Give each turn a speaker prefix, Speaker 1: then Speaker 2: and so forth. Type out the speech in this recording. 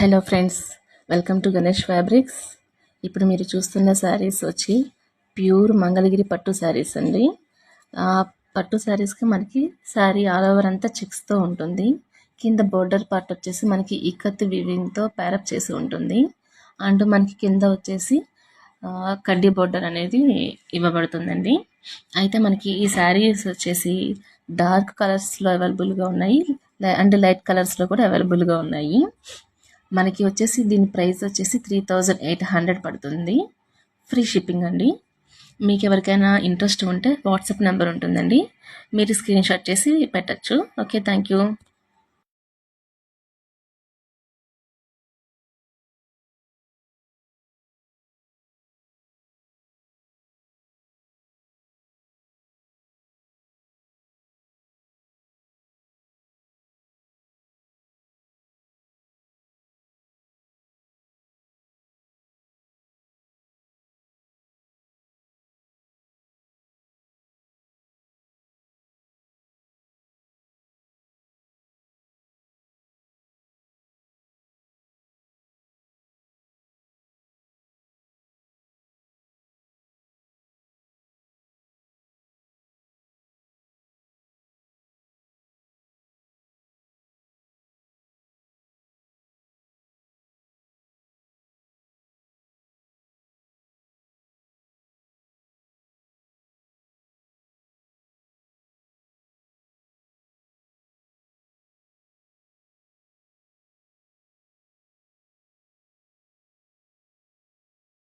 Speaker 1: Hello friends, welcome to Ganesh fabrics. ఇప్పుడు మీరు చూస్తున్న శారీస్ వచ్చి ప్యూర్ మంగళగిరి పట్టు శారీస్ అండి. పట్టు శారీస్కి మనకి శారీ ఆల్ ఓవర్ అంతా చెక్స్తో ఉంటుంది. కింద బోర్డర్ పార్ట్ వచ్చేసి మనకి ఇక్కత్ వివింగ్తో ప్యారప్ చేసి ఉంటుంది. అండ్ మనకి కింద వచ్చేసి కడ్డీ బోర్డర్ అనేది ఇవ్వబడుతుందండి. అయితే మనకి ఈ శారీస్ వచ్చేసి డార్క్ కలర్స్లో అవైలబుల్గా ఉన్నాయి అండ్ లైట్ కలర్స్లో కూడా అవైలబుల్గా ఉన్నాయి. మనకి వచ్చేసి దీని ప్రైస్ వచ్చేసి 3800 పడుతుంది. ఫ్రీ షిప్పింగ్ అండి. మీకు ఎవరికైనా ఇంట్రెస్ట్ ఉంటే వాట్సాప్ నెంబర్ ఉంటుందండి, మీరు స్క్రీన్ షాట్ చేసి పెట్టచ్చు. Okay, thank you.